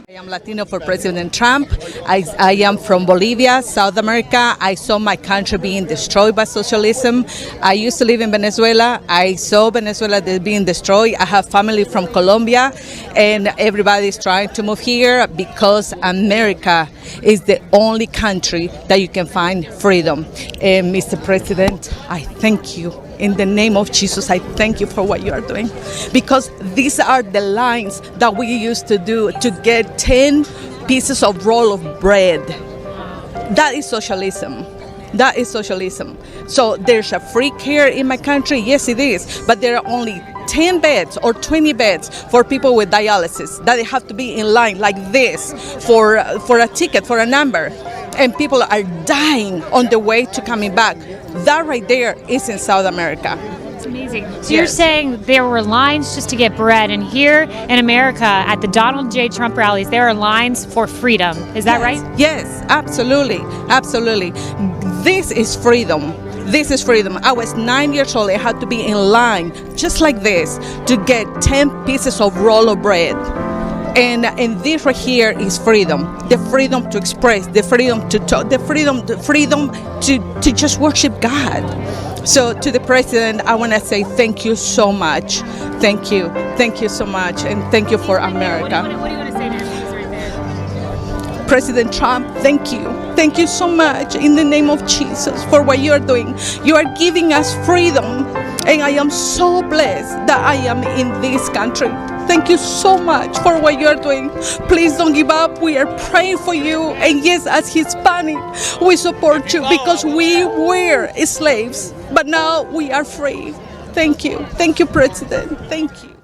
I am Latino for President Trump. I am from Bolivia, South America. I saw my country being destroyed by socialism. I used to live in Venezuela. I saw Venezuela being destroyed. I have family from Colombia, and everybody is trying to move here because America is the only country that you can find freedom. And Mr. President, I thank you. In the name of Jesus, I thank you for what you are doing, because these are the lines that we used to do to get 10 pieces of roll of bread. That is socialism. That is socialism. So there's a free care in my country. Yes, it is. But there are only 10 beds or 20 beds for people with dialysis that they have to be in line like this for a ticket, for a number. And people are dying on the way to coming back. That right there is in South America. It's amazing. So you're saying there were lines just to get bread, and here in America at the Donald J. Trump rallies, there are lines for freedom. Is that right? Yes, absolutely. Absolutely. This is freedom. This is freedom. I was 9 years old. I had to be in line just like this to get 10 pieces of roll of bread. And this right here is freedom. The freedom to express, the freedom to talk, the freedom to just worship God. So to the president, I want to say thank you so much. Thank you. Thank you so much. And thank you for America. What do you want to say to him right there? President Trump, thank you. Thank you so much in the name of Jesus for what you are doing. You are giving us freedom. And I am so blessed that I am in this country. Thank you so much for what you're doing. Please don't give up. We are praying for you. And yes, as Hispanic, we support you because we were slaves, but now we are free. Thank you. Thank you, President. Thank you.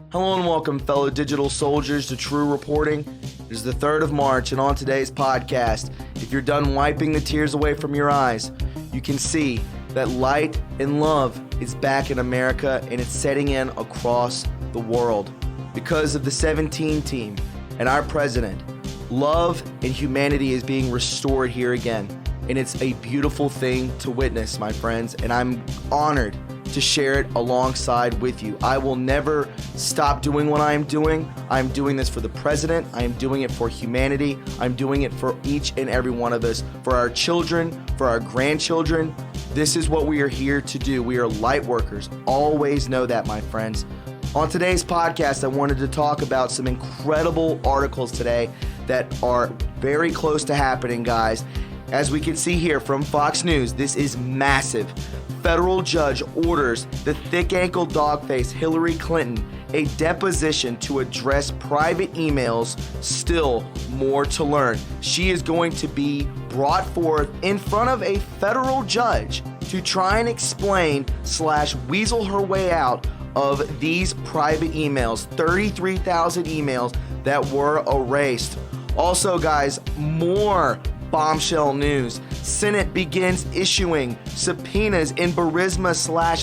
Hello and welcome, fellow digital soldiers, to True Reporting. It is the 3rd of March, and on today's podcast, if you're done wiping the tears away from your eyes, you can see that light and love is back in America, and it's setting in across the world. Because of the 17 team and our president, love and humanity is being restored here again. And it's a beautiful thing to witness, my friends, and I'm honored to share it alongside with you. I will never stop doing what I am doing. I'm doing this for the president. I am doing it for humanity. I'm doing it for each and every one of us, for our children, for our grandchildren. This is what we are here to do. We are light workers. Always know that, my friends. On today's podcast, I wanted to talk about some incredible articles today that are very close to happening, guys. As we can see here from Fox News, this is massive. Federal judge orders the thick-ankle dog-faced Hillary Clinton a deposition to address private emails. Still more to learn. She is going to be brought forth in front of a federal judge to try and explain / weasel her way out of these private emails, 33,000 emails that were erased. Also, guys, more bombshell news. Senate begins issuing subpoenas in Burisma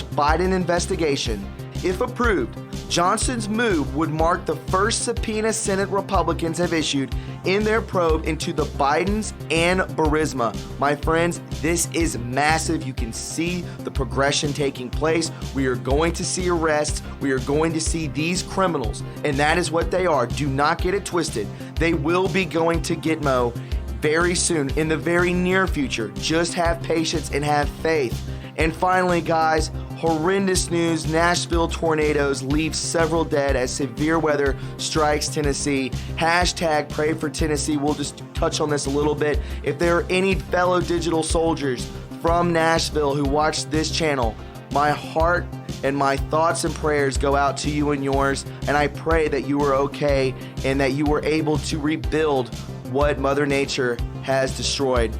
/ Biden investigation. If approved, Johnson's move would mark the first subpoena Senate Republicans have issued in their probe into the Bidens and Burisma. My friends, this is massive. You can see the progression taking place. We are going to see arrests. We are going to see these criminals, and that is what they are. Do not get it twisted. They will be going to Gitmo very soon, in the very near future. Just have patience and have faith. And finally, guys, horrendous news. Nashville tornadoes leave several dead as severe weather strikes Tennessee. Hashtag pray for Tennessee. We'll just touch on this a little bit. If there are any fellow digital soldiers from Nashville who watch this channel, my heart and my thoughts and prayers go out to you and yours. And I pray that you are okay and that you were able to rebuild what Mother Nature has destroyed.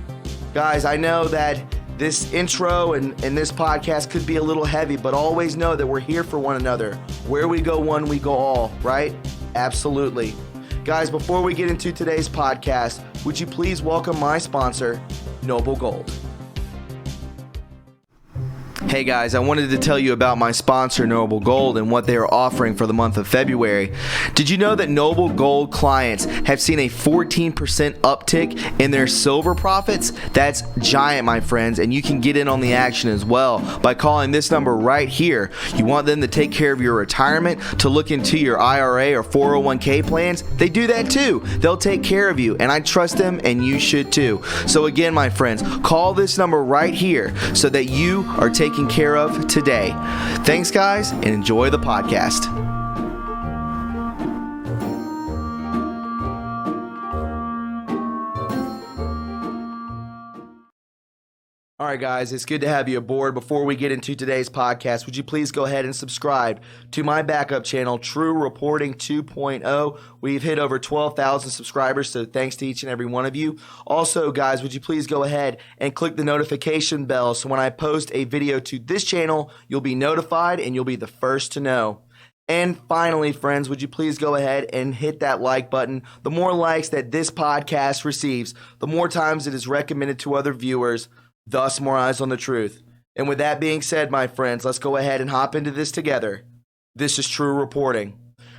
Guys, I know that This intro and this podcast could be a little heavy, but always know that we're here for one another. Where we go one, we go all, right? Absolutely. Guys, before we get into today's podcast, would you please welcome my sponsor, Noble Gold. Hey guys, I wanted to tell you about my sponsor, Noble Gold, and what they are offering for the month of February. Did you know that Noble Gold clients have seen a 14% uptick in their silver profits? That's giant, my friends, and you can get in on the action as well by calling this number right here. You want them to take care of your retirement, to look into your IRA or 401k plans? They do that too. They'll take care of you, and I trust them, and you should too. So again, my friends, call this number right here so that you are taken care of today. Thanks, guys, and enjoy the podcast. All right, guys, it's good to have you aboard. Before we get into today's podcast, would you please go ahead and subscribe to my backup channel, TRUreporting 2.0. We've hit over 12,000 subscribers, so thanks to each and every one of you. Also, guys, would you please go ahead and click the notification bell so when I post a video to this channel, you'll be notified and you'll be the first to know. And finally, friends, would you please go ahead and hit that like button? The more likes that this podcast receives, the more times it is recommended to other viewers, thus more eyes on the truth. And with that being said, my friends, let's go ahead and hop into this together. This is TRUreporting.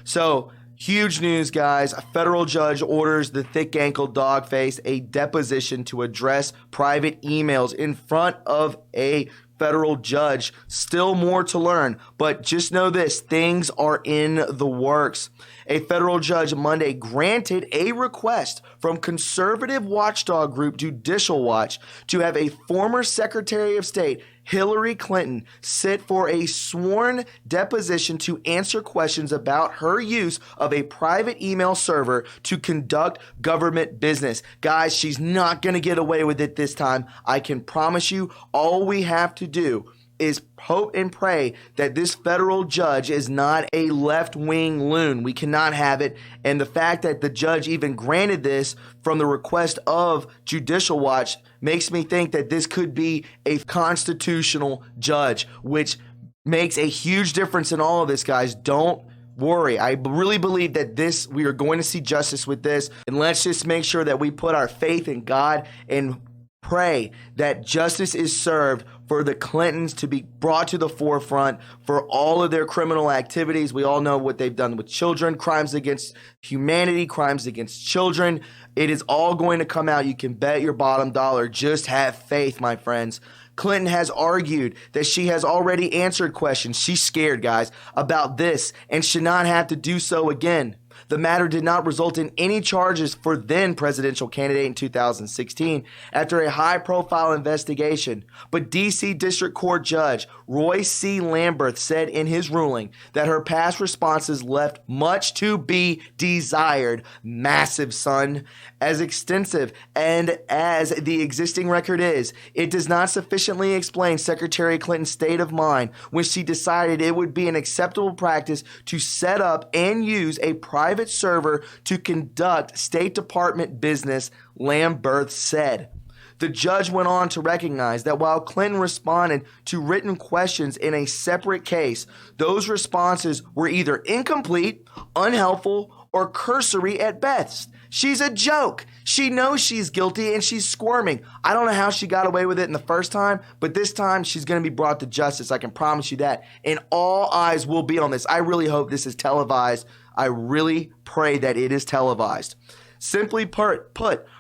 So, huge news, guys. A federal judge orders the thick-ankle dog-faced a deposition to address private emails in front of a federal judge. Still more to learn, but just know this, things are in the works. A federal judge Monday granted a request from conservative watchdog group Judicial Watch to have a former Secretary of State, Hillary Clinton, sit for a sworn deposition to answer questions about her use of a private email server to conduct government business. Guys, she's not going to get away with it this time. I can promise you, all we have to do is hope and pray that this federal judge is not a left-wing loon. We cannot have it. And the fact that the judge even granted this from the request of Judicial Watch makes me think that this could be a constitutional judge, which makes a huge difference in all of this, guys. Don't worry. I really believe that we are going to see justice with this. And let's just make sure that we put our faith in God and pray that justice is served for the Clintons to be brought to the forefront for all of their criminal activities. We all know what they've done with children, crimes against humanity, crimes against children. It is all going to come out. You can bet your bottom dollar. Just have faith, my friends. Clinton has argued that she has already answered questions. She's scared, guys, about this and should not have to do so again. The matter did not result in any charges for then presidential candidate in 2016 after a high-profile investigation. But D.C. District Court Judge Roy C. Lamberth said in his ruling that her past responses left much to be desired. Massive, son. As extensive and as the existing record is, it does not sufficiently explain Secretary Clinton's state of mind when she decided it would be an acceptable practice to set up and use a private server to conduct State Department business, Lamberth said. The judge went on to recognize that while Clinton responded to written questions in a separate case, those responses were either incomplete, unhelpful, or cursory at best. She's a joke. She knows she's guilty and she's squirming. I don't know how she got away with it in the first time, but this time she's going to be brought to justice. I can promise you that. And all eyes will be on this. I really hope this is televised. I really pray that it is televised. Simply put,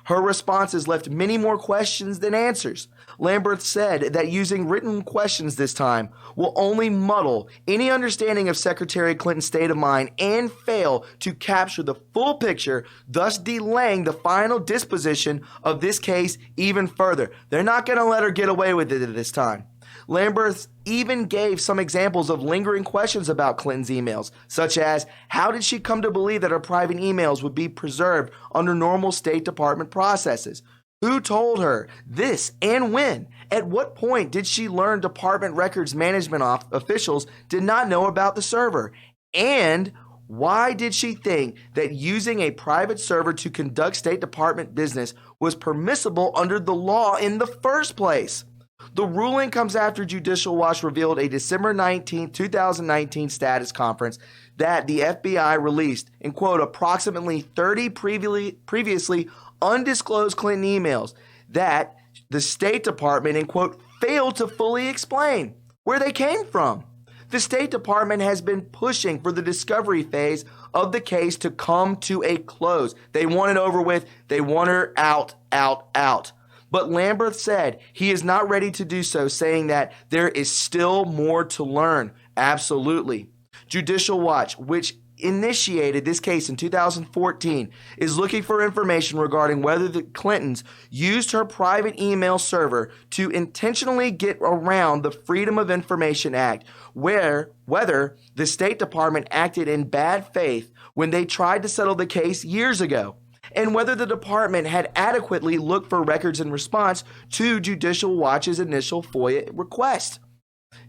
her responses left many more questions than answers. Lamberth said that using written questions this time will only muddle any understanding of Secretary Clinton's state of mind and fail to capture the full picture, thus delaying the final disposition of this case even further. They're not going to let her get away with it this time. Lamberth even gave some examples of lingering questions about Clinton's emails, such as how did she come to believe that her private emails would be preserved under normal State Department processes? Who told her this and when? At what point did she learn department records management officials did not know about the server? And why did she think that using a private server to conduct State Department business was permissible under the law in the first place? The ruling comes after Judicial Watch revealed a December 19, 2019 status conference that the FBI released in, quote, approximately 30 previously undisclosed Clinton emails that the State Department, in quote, failed to fully explain where they came from. The State Department has been pushing for the discovery phase of the case to come to a close. They want it over with. They want her out. But Lamberth said he is not ready to do so, saying that there is still more to learn. Absolutely. Judicial Watch, which initiated this case in 2014, is looking for information regarding whether the Clintons used her private email server to intentionally get around the Freedom of Information Act, whether the State Department acted in bad faith when they tried to settle the case years ago, and whether the department had adequately looked for records in response to Judicial Watch's initial FOIA request.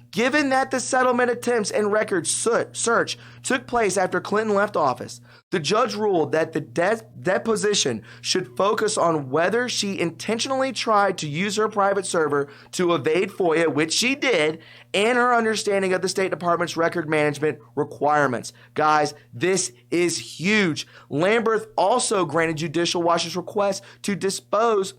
Given that the settlement attempts and records search took place after Clinton left office, the judge ruled that the deposition should focus on whether she intentionally tried to use her private server to evade FOIA, which she did, and her understanding of the State Department's record management requirements. Guys, this is huge. Lamberth also granted Judicial Watch's request to depose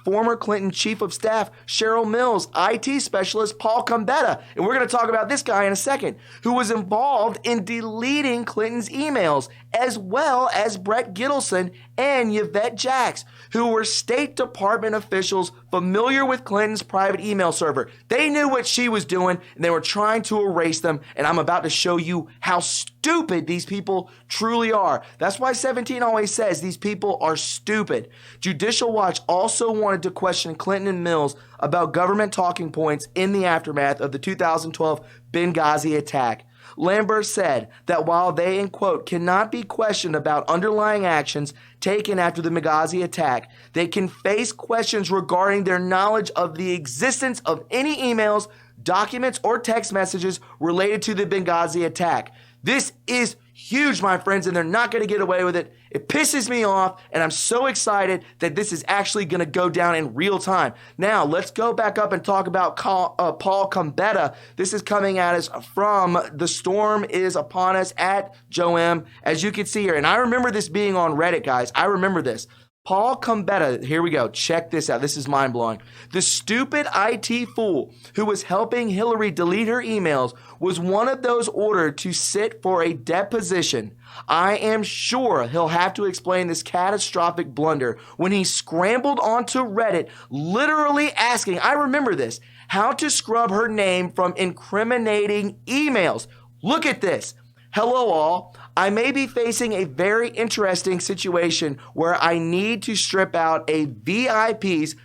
former Clinton Chief of Staff Cheryl Mills, IT specialist Paul Combetta, and we're going to talk about this guy in a second, who was involved in deleting Clinton's emails, as well as Brett Gittleson and Yvette Jacks, who were State Department officials familiar with Clinton's private email server. They knew what she was doing, and they were trying to erase them, and I'm about to show you how stupid these people truly are. That's why 17 always says these people are stupid. Judicial Watch also wanted to question Clinton and Mills about government talking points in the aftermath of the 2012 Benghazi attack. Lamberth said that while they, in quote, cannot be questioned about underlying actions taken after the Benghazi attack, they can face questions regarding their knowledge of the existence of any emails, documents, or text messages related to the Benghazi attack. This is huge, my friends, and they're not going to get away with it. It pisses me off, and I'm so excited that this is actually going to go down in real time. Now, let's go back up and talk about Paul Combetta. This is coming at us from The Storm Is Upon Us at Joe M, as you can see here. And I remember this being on Reddit, guys. I remember this. Paul Combetta, here we go. Check this out. This is mind-blowing. The stupid IT fool who was helping Hillary delete her emails was one of those ordered to sit for a deposition. I am sure he'll have to explain this catastrophic blunder when he scrambled onto Reddit, literally asking, I remember this, how to scrub her name from incriminating emails. Look at this. Hello all. I may be facing a very interesting situation where I need to strip out a VIP's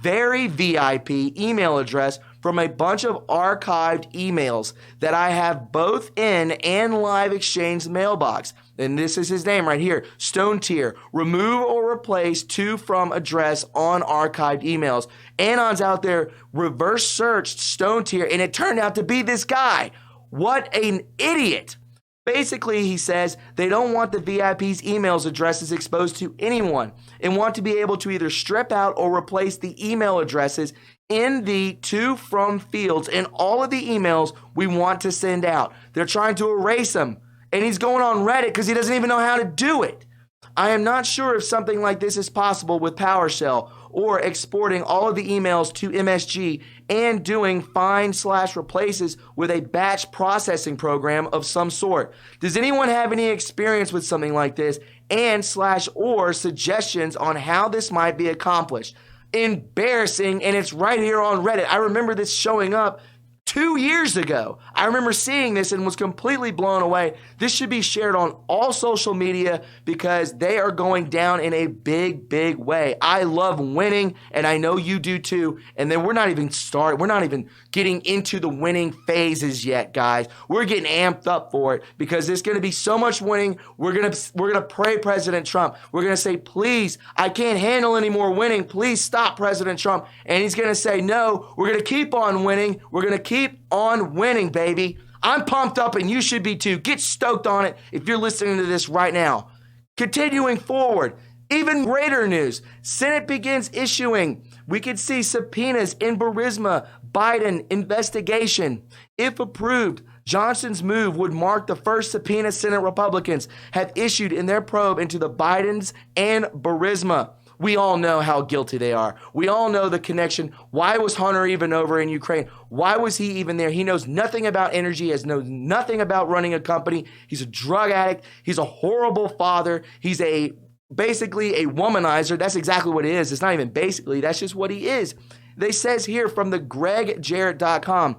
very VIP email address from a bunch of archived emails that I have both in and live exchange mailbox. And this is his name right here, Stone Tier. Remove or replace to from address on archived emails. Anon's out there reverse searched Stone Tier, and it turned out to be this guy. What an idiot. Basically, he says they don't want the VIP's emails addresses exposed to anyone and want to be able to either strip out or replace the email addresses in the to from fields in all of the emails we want to send out. They're trying to erase them, and he's going on Reddit because he doesn't even know how to do it. I am not sure if something like this is possible with PowerShell or exporting all of the emails to MSG and doing find/replaces with a batch processing program of some sort. Does anyone have any experience with something like this and/or suggestions on how this might be accomplished? Embarrassing, and it's right here on Reddit. I remember this showing up 2 years ago. I remember seeing this and was completely blown away. This should be shared on all social media because they are going down in a big, big way. I love winning, and I know you do too. And then we're not even getting into the winning phases yet, guys. We're getting amped up for it because there's going to be so much winning. We're gonna pray President Trump. We're gonna say, please, I can't handle any more winning. Please stop, President Trump. And he's gonna say, no, we're gonna keep on winning. We're gonna keep on winning, baby. I'm pumped up and you should be too. Get stoked on it if you're listening to this right now. Continuing forward, even greater news. Senate begins issuing We could see subpoenas in Burisma Biden investigation. If approved, Johnson's move would mark the first subpoena Senate Republicans have issued in their probe into the Bidens and Burisma. We all know how guilty they are. We all know the connection. Why was Hunter even over in Ukraine? Why was he even there? He knows nothing about energy, knows nothing about running a company. He's a drug addict. He's a horrible father. He's basically a womanizer. That's exactly what he is. It's not even basically. That's just what he is. They says here from the GregJarrett.com,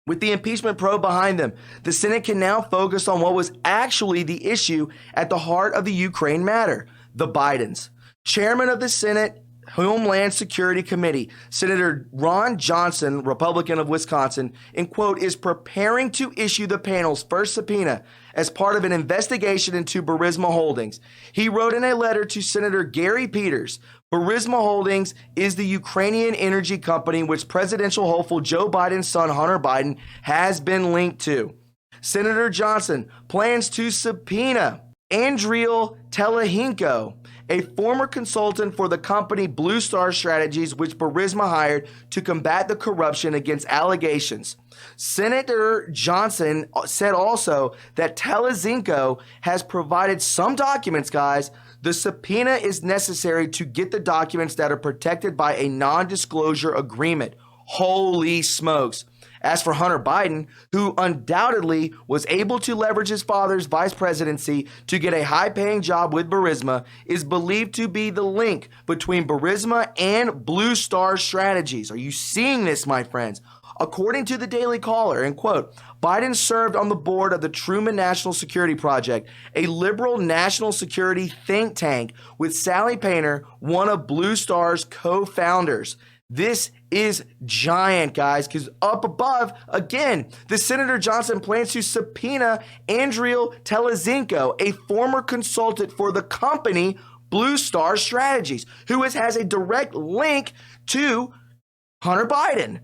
with the impeachment probe behind them, the Senate can now focus on what was actually the issue at the heart of the Ukraine matter, the Bidens. Chairman of the Senate Homeland Security Committee, Senator Ron Johnson, Republican of Wisconsin, in quote, is preparing to issue the panel's first subpoena as part of an investigation into Burisma Holdings. He wrote in a letter to Senator Gary Peters, Burisma Holdings is the Ukrainian energy company which presidential hopeful Joe Biden's son, Hunter Biden, has been linked to. Senator Johnson plans to subpoena Andriy Telehinko, a former consultant for the company Blue Star Strategies, which Burisma hired to combat the corruption against allegations. Senator Johnson said also that Telehinko has provided some documents, guys. The subpoena is necessary to get the documents that are protected by a non-disclosure agreement. Holy smokes. As for Hunter Biden, who undoubtedly was able to leverage his father's vice presidency to get a high-paying job with Burisma, is believed to be the link between Burisma and Blue Star Strategies. Are you seeing this, my friends? According to the Daily Caller, in quote, Biden served on the board of the Truman National Security Project, a liberal national security think tank, with Sally Painter, one of Blue Star's co-founders. This is giant, guys, because up above, again, the Senator Johnson plans to subpoena Andriy Telehinko, a former consultant for the company Blue Star Strategies, who has a direct link to Hunter Biden.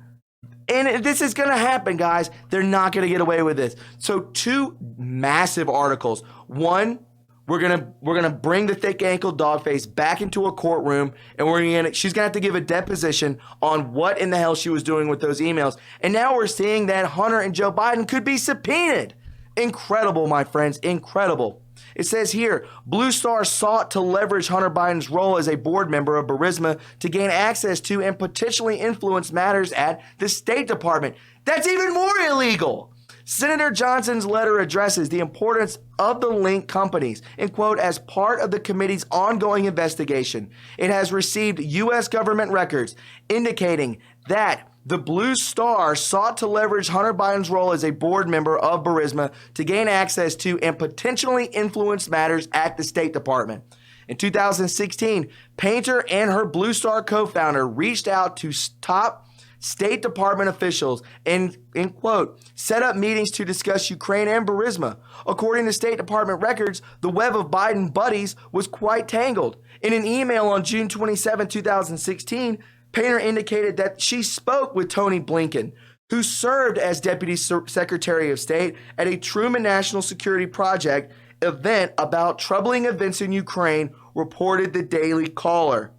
And this is going to happen, guys. They're not going to get away with this. So two massive articles. One, we're gonna bring the thick ankle dogface back into a courtroom, and she's gonna have to give a deposition on what in the hell she was doing with those emails. And now we're seeing that Hunter and Joe Biden could be subpoenaed. Incredible, my friends, incredible. It says here, Blue Star sought to leverage Hunter Biden's role as a board member of Burisma to gain access to and potentially influence matters at the State Department. That's even more illegal. Senator Johnson's letter addresses the importance of the linked companies, in quote, as part of the committee's ongoing investigation. It has received U.S. government records indicating that the Blue Star sought to leverage Hunter Biden's role as a board member of Burisma to gain access to and potentially influence matters at the State Department. In 2016, Painter and her Blue Star co-founder reached out to top State Department officials and, in quote, set up meetings to discuss Ukraine and Burisma. According to State Department records, the web of Biden buddies was quite tangled. In an email on June 27, 2016, Painter indicated that she spoke with Tony Blinken, who served as Deputy Secretary of State at a Truman National Security Project event about troubling events in Ukraine, reported the Daily Caller.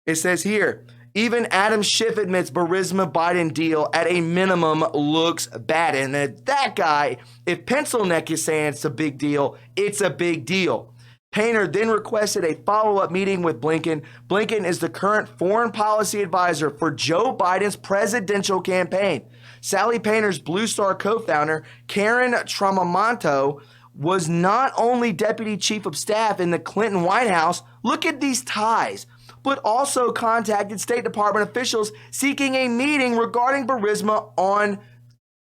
It says here, even Adam Schiff admits Burisma Biden deal at a minimum looks bad. And that guy, if Pencil Neck is saying it's a big deal, it's a big deal. Painter then requested a follow-up meeting with Blinken. Blinken is the current foreign policy advisor for Joe Biden's presidential campaign. Sally Painter's Blue Star co-founder, Karen Tramamanto, was not only deputy chief of staff in the Clinton White House, look at these ties, but also contacted State Department officials seeking a meeting regarding Burisma on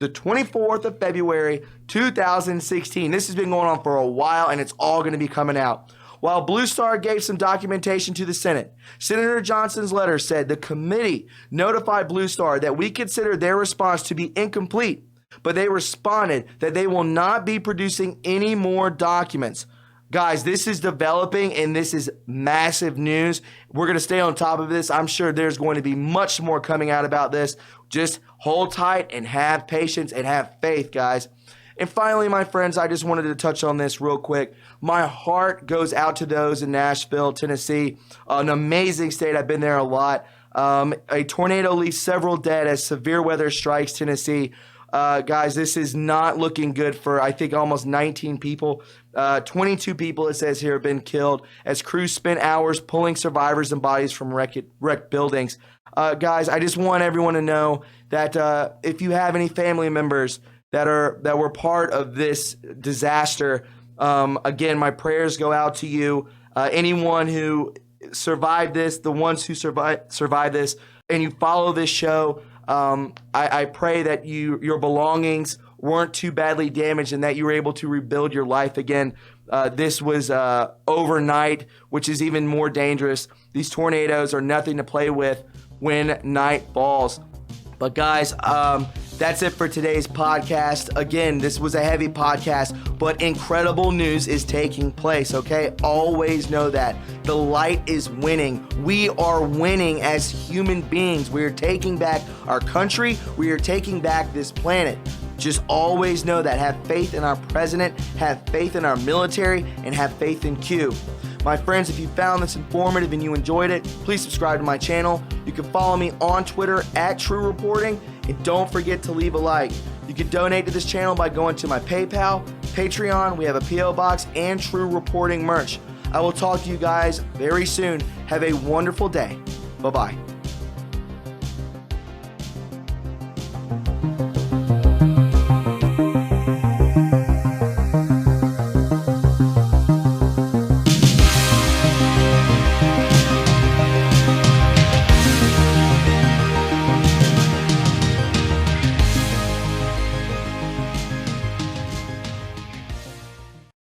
the 24th of February, 2016. This has been going on for a while, and it's all going to be coming out. While Blue Star gave some documentation to the Senate, Senator Johnson's letter said the committee notified Blue Star that we consider their response to be incomplete, but they responded that they will not be producing any more documents. Guys, this is developing, and this is massive news. We're going to stay on top of this. I'm sure there's going to be much more coming out about this. Just hold tight and have patience and have faith, guys. And finally, my friends, I just wanted to touch on this real quick. My heart goes out to those in Nashville, Tennessee, an amazing state. I've been there a lot. A tornado leaves several dead as severe weather strikes Tennessee. Guys, this is not looking good for, I think, almost 19 people. 22 people, it says here, have been killed as crews spent hours pulling survivors and bodies from wrecked buildings. Guys, I just want everyone to know that if you have any family members that were part of this disaster, again, my prayers go out to you. Anyone who survived this, the ones who survived this, and you follow this show, I pray that your belongings weren't too badly damaged and that you were able to rebuild your life again. This was overnight, which is even more dangerous. These tornadoes are nothing to play with when night falls. But guys, that's it for today's podcast. Again, this was a heavy podcast, but incredible news is taking place, okay? Always know that. The light is winning. We are winning as human beings. We are taking back our country. We are taking back this planet. Just always know that. Have faith in our president, have faith in our military, and have faith in Q. My friends, if you found this informative and you enjoyed it, please subscribe to my channel. You can follow me on Twitter at TRUreporting, and don't forget to leave a like. You can donate to this channel by going to my PayPal, Patreon, we have a P.O. Box, and True Reporting merch. I will talk to you guys very soon. Have a wonderful day. Bye-bye.